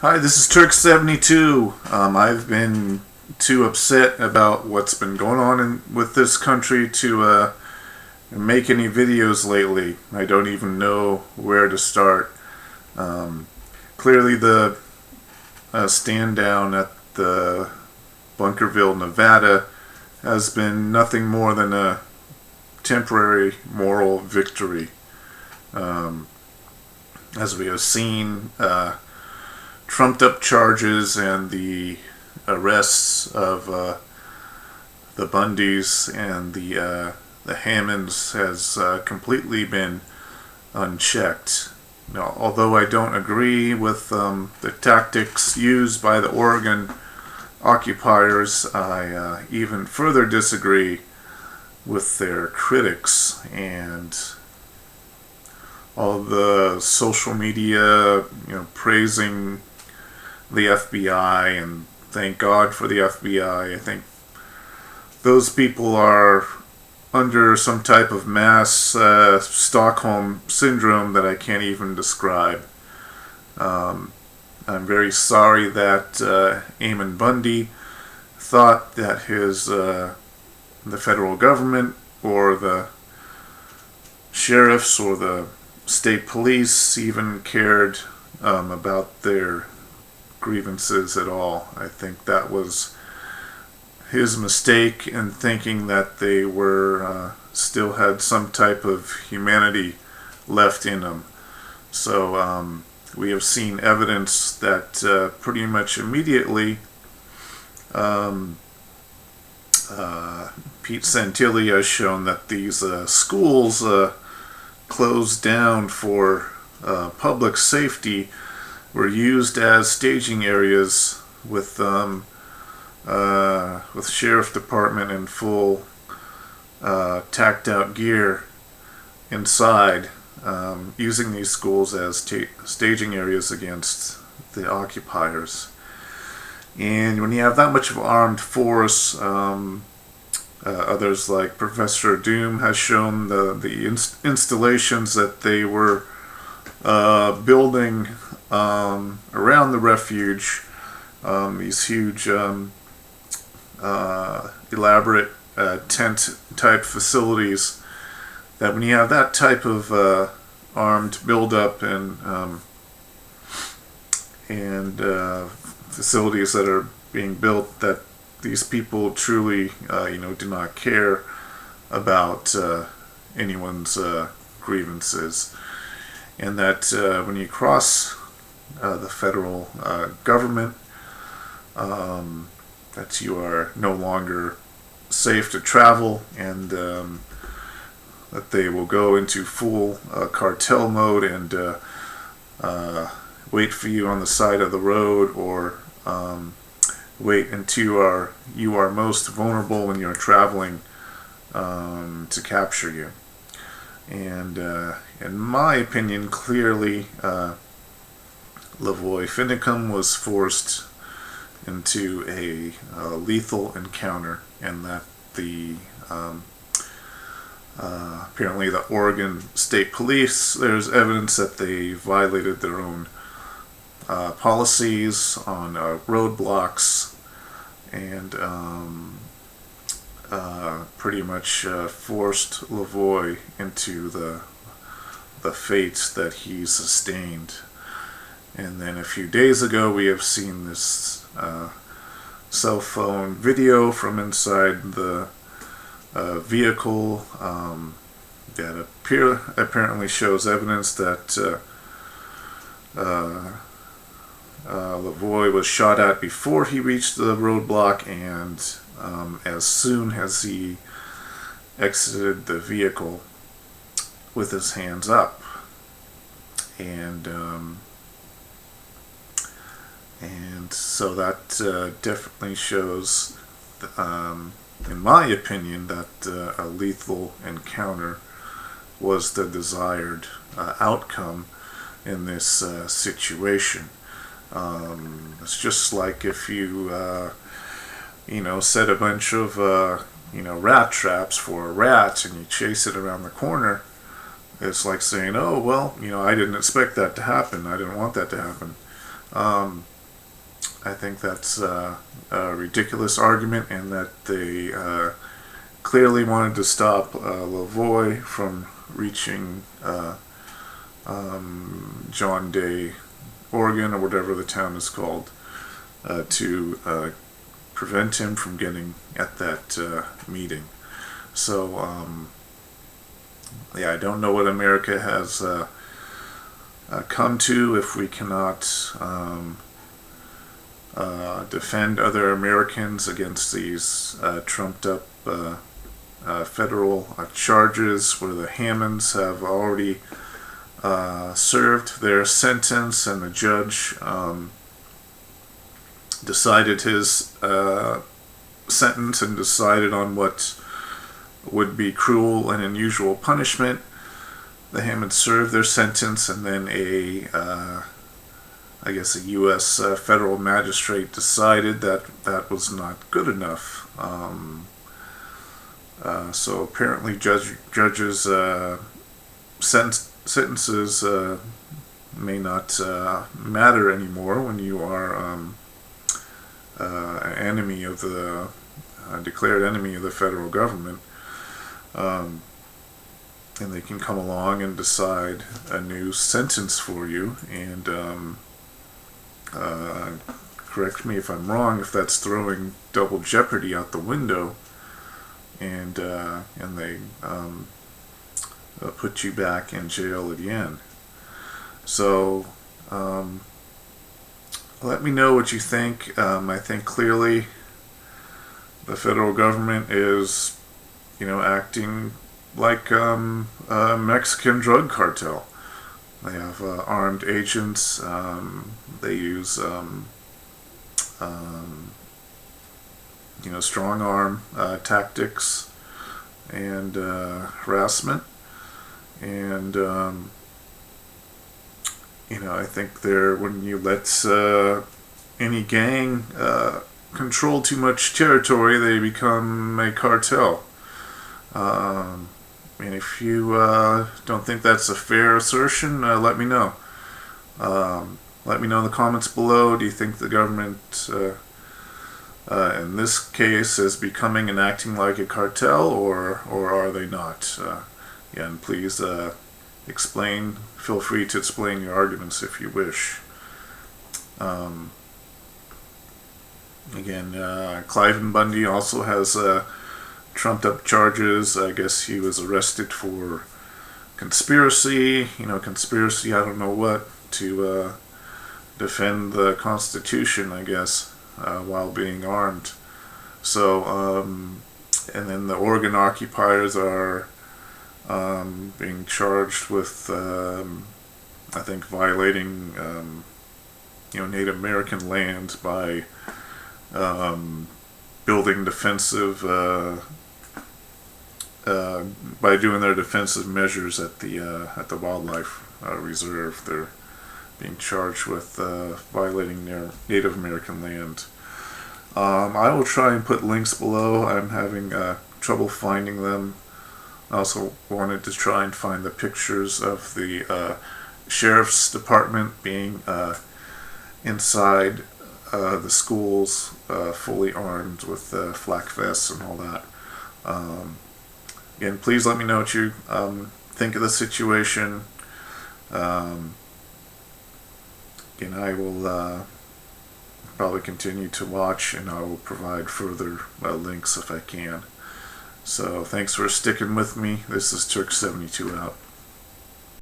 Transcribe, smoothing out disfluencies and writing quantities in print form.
Hi, this is Turk72. I've been too upset about what's been going on with this country to make any videos lately. I don't even know where to start. Clearly, the stand down at the Bunkerville, Nevada, has been nothing more than a temporary moral victory. As we have seen, trumped up charges and the arrests of the Bundys and the Hammonds has completely been unchecked. Now, although I don't agree with the tactics used by the Oregon occupiers, I even further disagree with their critics and all the social media, praising the FBI and thank God for the FBI. I think those people are under some type of mass Stockholm syndrome that I can't even describe. I'm very sorry that Eamon Bundy thought that the federal government or the sheriffs or the state police even cared about their grievances at all. I think that was his mistake in thinking that they were still had some type of humanity left in them. So we have seen evidence that pretty much immediately Pete Santilli has shown that these schools closed down for public safety were used as staging areas with sheriff department in full tacked out gear inside, using these schools as staging areas against the occupiers. And when you have that much of armed force, others like Professor Doom has shown the installations that they were building around the refuge, these huge elaborate tent type facilities, that when you have that type of armed buildup and facilities that are being built, that these people truly do not care about anyone's grievances, and that when you cross the federal government, that you are no longer safe to travel, and that they will go into full cartel mode and wait for you on the side of the road, or wait until you are most vulnerable when you're traveling to capture you. And in my opinion, clearly Lavoy Finicum was forced into a lethal encounter, and that apparently the Oregon State Police, there's evidence that they violated their own policies on roadblocks, and pretty much forced Lavoy into the fate that he sustained. And then a few days ago, we have seen this cell phone video from inside the vehicle that apparently shows evidence that Lavoy was shot at before he reached the roadblock, and as soon as he exited the vehicle with his hands up. And so that definitely shows, in my opinion, that a lethal encounter was the desired outcome in this situation. It's just like if you, set a bunch of, rat traps for a rat and you chase it around the corner. It's like saying, oh, well, I didn't expect that to happen. I didn't want that to happen. I think that's a ridiculous argument, and that they clearly wanted to stop Lavoie from reaching John Day, Oregon, or whatever the town is called, to prevent him from getting at that meeting. So, yeah, I don't know what America has come to if we cannot defend other Americans against these trumped up federal charges, where the Hammonds have already served their sentence, and the judge decided his sentence and decided on what would be cruel and unusual punishment. The Hammonds served their sentence, and then I guess a U.S. Federal magistrate decided that that was not good enough. So apparently judges' sentences may not matter anymore when you are an enemy of the declared enemy of the federal government. And they can come along and decide a new sentence for you, and correct me if I'm wrong, if that's throwing double jeopardy out the window, and they put you back in jail again. So let me know what you think. I think clearly the federal government is, acting like a Mexican drug cartel. They have armed agents. They use strong arm tactics and harassment, and I think when you let any gang control too much territory, they become a cartel. And if you don't think that's a fair assertion, let me know. Let me know in the comments below. Do you think the government, in this case, is becoming and acting like a cartel, or are they not? And please explain. Feel free to explain your arguments if you wish. Again, Cliven Bundy also has trumped up charges. I guess he was arrested for conspiracy, conspiracy, I don't know what, to defend the Constitution, I guess, while being armed. So, and then the Oregon occupiers are being charged with, I think, violating, Native American land by building defensive, by doing their defensive measures at the wildlife reserve. They're being charged with violating their Native American land. I will try and put links below. I'm having trouble finding them. I also wanted to try and find the pictures of the sheriff's department being inside the schools, fully armed with flak vests and all that. Again, please let me know what you think of the situation. Again, I will probably continue to watch, and I will provide further links if I can. So thanks for sticking with me. This is Turk72 out.